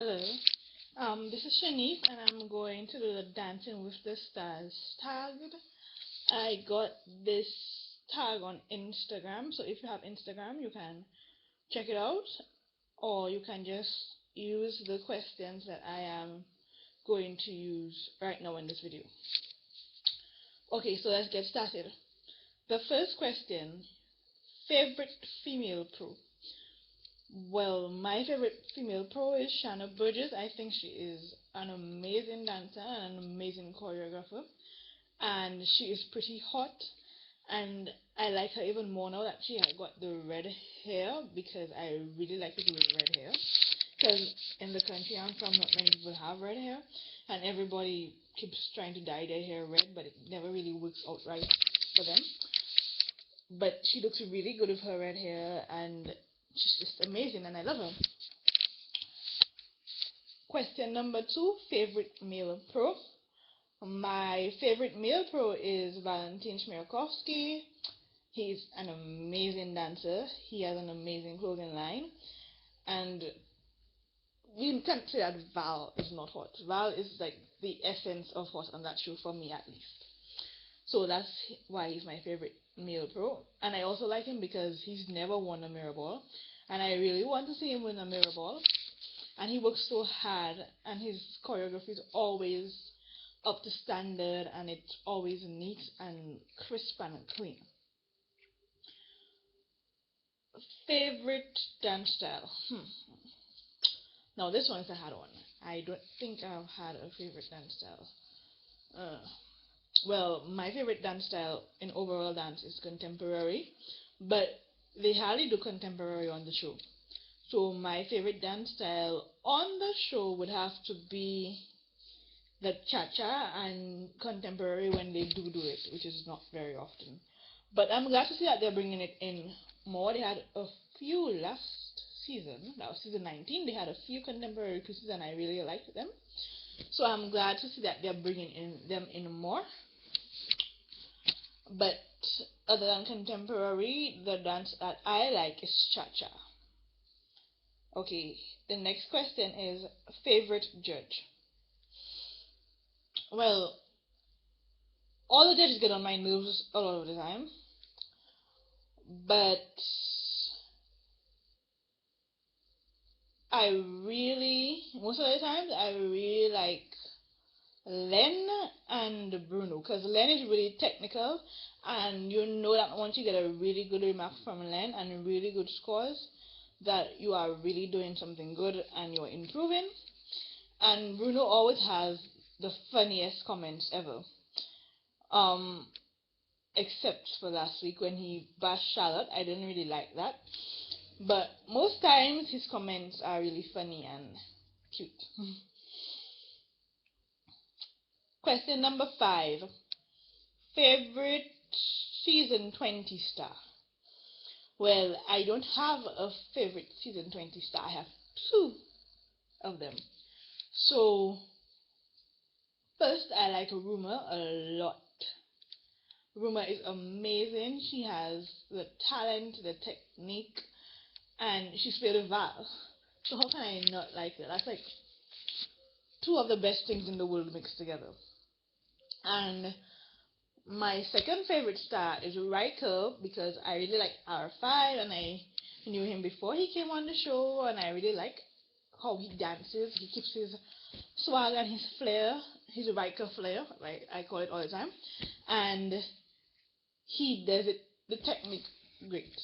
Hello. This is Shanice, and I'm going to do the Dancing with the Stars tag. I got this tag on Instagram, so if you have Instagram, you can check it out, or you can just use the questions that I am going to use right now in this video. Okay, so let's get started. The first question: favorite female pro? Well, my favorite female pro is Shanna Burgess. I think she is an amazing dancer and an amazing choreographer, and she is pretty hot. And I like her even more now that she has got the red hair, because I really like people with red hair. Because in the country I'm from, not many people have red hair, and everybody keeps trying to dye their hair red, but it never really works out right for them. But she looks really good with her red hair, and she's just amazing, and I love her. Question number two, favorite male pro. My favorite male pro is Valentin Chmerkovskiy. He's an amazing dancer. He has an amazing clothing line. And we can't say that Val is not hot. Val is like the essence of hot on that show, for me at least. So that's why he's my favorite male pro. And I also like him because he's never won a mirror ball. And I really want to see him win a mirror ball. And he works so hard, and his choreography is always up to standard, and it's always neat and crisp and clean. Favorite dance style? Now this one is a hard one. I don't think I've had a favorite dance style. Uh, well, my favorite dance style in overall dance is contemporary, but they hardly do contemporary on the show. So my favorite dance style on the show would have to be the cha-cha and contemporary when they do it, which is not very often. But I'm glad to see that they're bringing it in more. They had a few last season, that was season 19. They had a few contemporary pieces, and I really liked them. So I'm glad to see that they're bringing them in more. But other than contemporary, the dance that I like is cha-cha. Okay, the next question is favorite judge. Well, all the judges get on my nerves a lot of the time, but most of the times, I really like Len and Bruno, because Len is really technical, and you know that once you get a really good remark from Len and really good scores, that you are really doing something good and you're improving. And Bruno always has the funniest comments ever. Um, except for last week when he bashed Charlotte, I didn't really like that. But most times his comments are really funny and cute. Question number 5. Favorite season 20 star? Well, I don't have a favorite season 20 star. I have two of them. So, first, I like Rumor a lot. Rumor is amazing. She has the talent, the technique, and she's played with Val. So how can I not like her? That's like two of the best things in the world mixed together. And my second favorite star is Riker, because I really like R5, and I knew him before he came on the show, and I really like how he dances. He keeps his swag and his flair, his Riker flair, like I call it all the time, and he does it, the technique, great.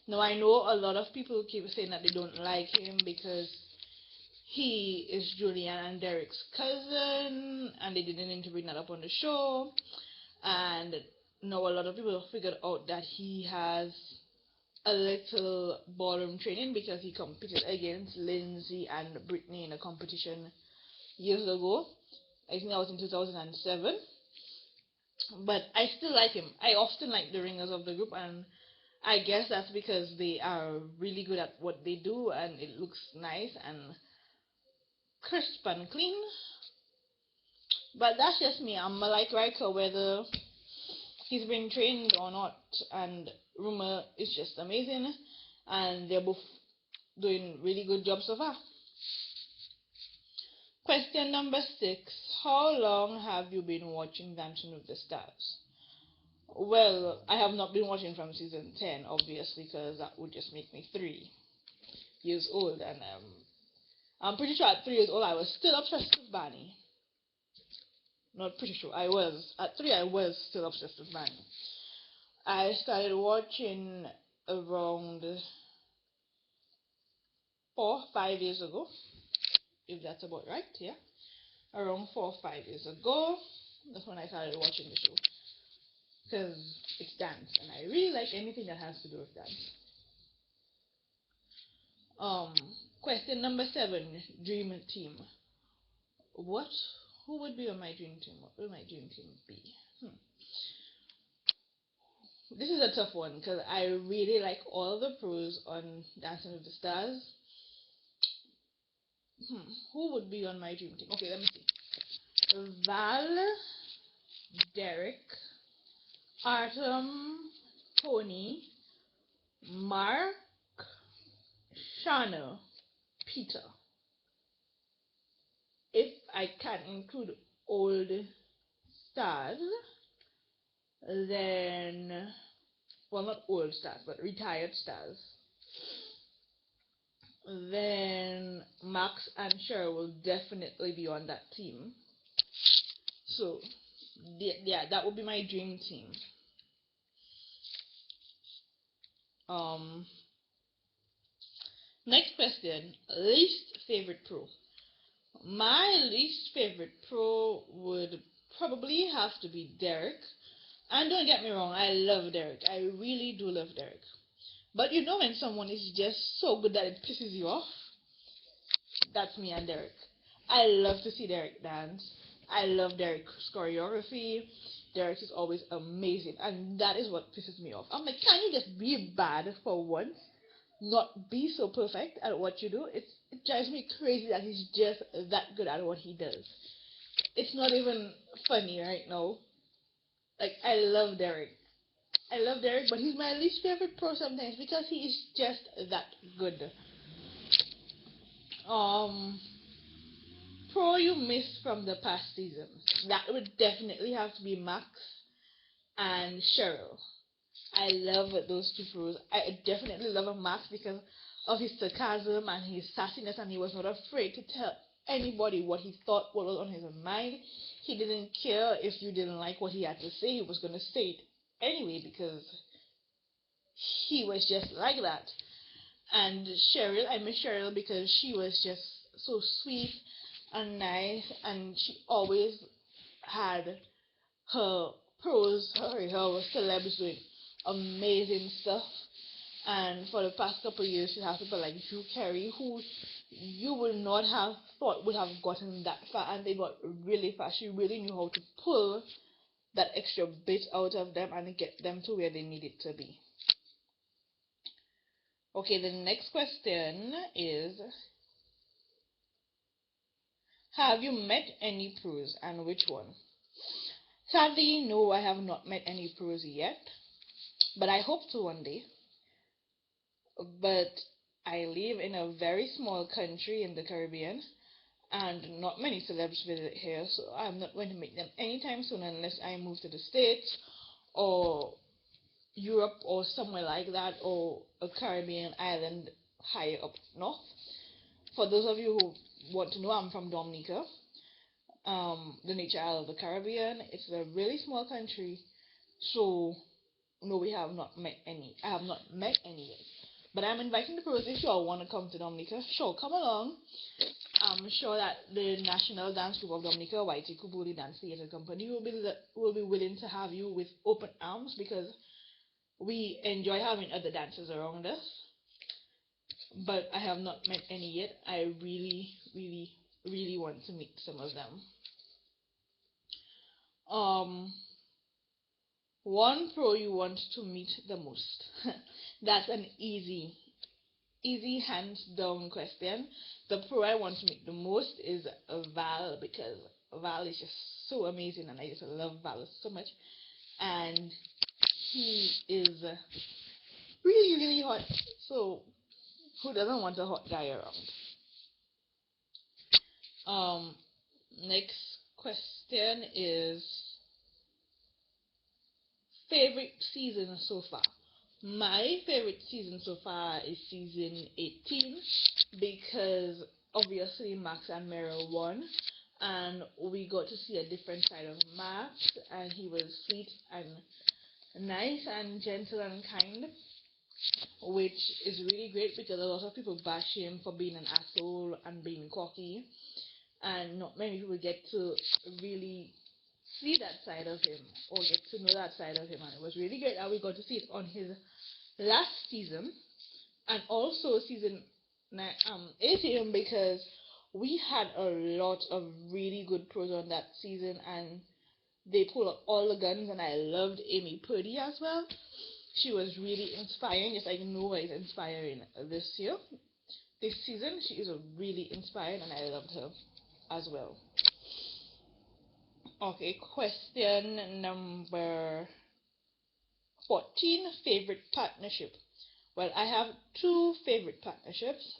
Now I know a lot of people keep saying that they don't like him because he is Julian and Derek's cousin, and they didn't interview that up on the show. And now a lot of people have figured out that he has a little ballroom training, because he competed against Lindsay and Brittany in a competition years ago. I think that was in 2007. But I still like him. I often like the ringers of the group, and I guess that's because they are really good at what they do, and it looks nice and crisp and clean. But that's just me. I'm a like Riker whether he's been trained or not, and Rumor is just amazing, and they're both doing really good jobs so far. Question number 6. How long have you been watching Dancing with the Stars? Well, I have not been watching from season 10, obviously, because that would just make me 3 years old. And I'm pretty sure at 3 years old I was still obsessed with Barney. Not pretty sure. I was. At 3, I was still obsessed with Barney. I started watching around 4 or 5 years ago, if that's about right, yeah. Around 4 or 5 years ago, that's when I started watching the show. Because it's dance, and I really like anything that has to do with dance. Um, Question number 7, dream team. What? Who would be on my dream team? What would my dream team be? This is a tough one because I really like all the pros on Dancing with the Stars. Who would be on my dream team? Okay, let me see. Val, Derek, Artem, Tony, Mark, Shana, Peter. If I can include old stars, then, well, not old stars, but retired stars, then Max and Cheryl will definitely be on that team. So, yeah, that would be my dream team. Next question, least favorite pro. My least favorite pro would probably have to be Derek. And don't get me wrong, I love Derek. I really do love Derek. But you know when someone is just so good that it pisses you off? That's me and Derek. I love to see Derek dance. I love Derek's choreography. Derek is always amazing. And that is what pisses me off. I'm like, can you just be bad for once? Not be so perfect at what you do? It drives me crazy that he's just that good at what he does. It's not even funny right now. Like, I love Derek. I love Derek, but he's my least favorite pro sometimes because he is just that good. Pro you missed from the past season. That would definitely have to be Max and Cheryl. I love those two pros. I definitely love Max because of his sarcasm and his sassiness, and he was not afraid to tell anybody what he thought, what was on his mind. He didn't care if you didn't like what he had to say. He was going to say it anyway because he was just like that. And Cheryl, I miss Cheryl because she was just so sweet and nice, and she always had her pros, her celebs doing amazing stuff. And for the past couple of years, she has people like Drew Carey, who you would not have thought would have gotten that far, and they got really far. She really knew how to pull that extra bit out of them and get them to where they needed to be. Okay, the next question is, have you met any pros and which one? Sadly, no, I have not met any pros yet, but I hope to one day. But I live in a very small country in the Caribbean, and not many celebs visit here, so I'm not going to meet them anytime soon unless I move to the States or Europe or somewhere like that, or a Caribbean island higher up north. For those of you who want to know, I'm from Dominica, the nature island of the Caribbean. It's a really small country, so no, we have not met any. I have not met any yet. But I'm inviting the pros if you all want to come to Dominica. Sure, come along. I'm sure that the National Dance Group of Dominica, Whitey Kubuli Dance Theatre Company, will be willing to have you with open arms because we enjoy having other dancers around us. But I have not met any yet. I really, really, really want to meet some of them. One pro you want to meet the most. That's an easy hands down question. The pro I want to meet the most is Val because Val is just so amazing and I just love Val so much. And he is really, really hot. So who doesn't want a hot guy around? Um, Next question is favorite season so far. My favorite season so far is season 18 because obviously Max and Meryl won, and we got to see a different side of Max, and he was sweet and nice and gentle and kind, which is really great because a lot of people bash him for being an asshole and being cocky, and not many people get to really see that side of him or get to know that side of him. And it was really great that we got to see it on his last season and also season 18 because we had a lot of really good pros on that season, and they pulled up all the guns, and I loved Amy Purdy as well. She was really inspiring, just like Noah is inspiring this year. This season, she is really inspiring, and I loved her as well. Okay, question number 14, favorite partnership. Well, I have two favorite partnerships.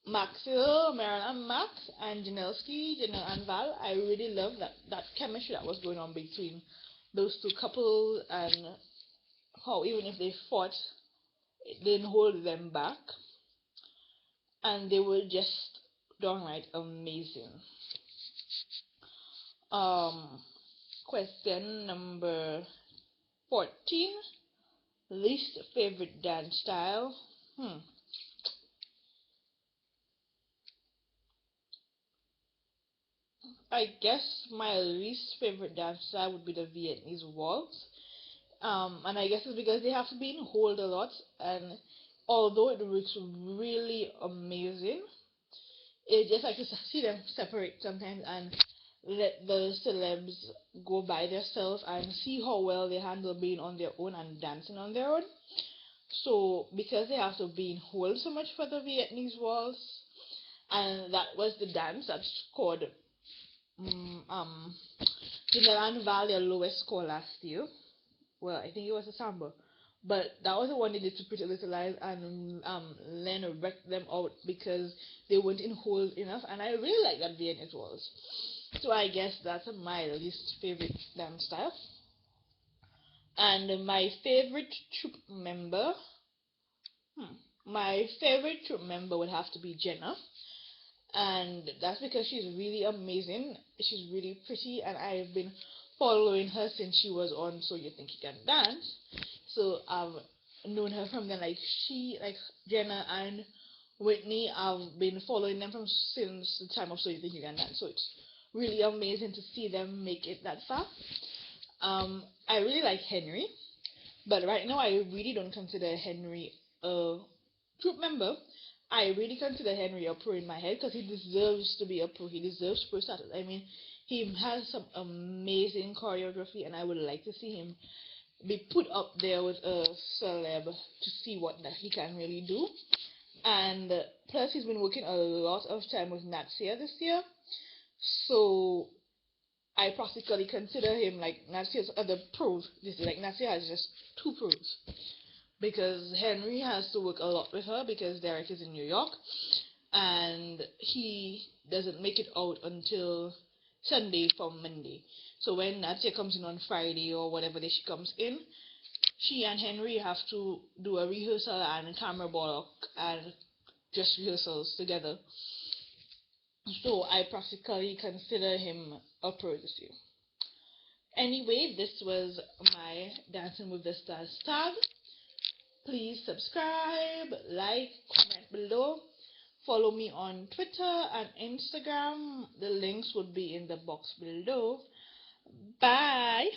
Maxwell, Marilyn and Max, and Janelle and Val. I really love that chemistry that was going on between those two couples, and how even if they fought, it didn't hold them back, and they were just downright amazing. Question number 14, least favorite dance style. I guess my least favorite dance style would be the Vietnamese waltz. And I guess it's because they have to be in hold a lot, and although it looks really amazing, it's just like to see them separate sometimes and let the celebs go by themselves and see how well they handle being on their own and dancing on their own. So because they have to be in hold so much for the Vietnamese waltz, and that was the dance that's called Jindalan Valley lowest score last year. Well, I think it was a samba. But that was the one they did to Pretty Little Lies, and Len wrecked them out because they weren't in hold enough, and I really like that Viennese was. So I guess that's my least favorite dance style. And my favorite troop member, my favorite troop member would have to be Jenna, and that's because she's really amazing. She's really pretty, and I've been following her since she was on So You Think You Can Dance. So I've known her from then. Like Jenna and Whitney, I've been following them from since the time of So You Think You Can Dance. So it's really amazing to see them make it that far. I really like Henry, but right now I really don't consider Henry a group member. I really consider Henry a pro in my head because he deserves to be a pro. He deserves pro status. I mean, he has some amazing choreography, and I would like to see him be put up there with a celeb to see what he can really do. And plus, he's been working a lot of time with Natsia this year, so I practically consider him like Natsia's other pros. This is like Natsia has just two pros because Henry has to work a lot with her because Derek is in New York, and he doesn't make it out until Sunday from Monday. So when Natsia comes in on Friday or whatever day she comes in, she and Henry have to do a rehearsal and camera block and just rehearsals together. So I practically consider him a pro this year. Anyway, this was my Dancing with the Stars tag. Please subscribe, like, comment below. Follow me on Twitter and Instagram. The links would be in the box below. Bye.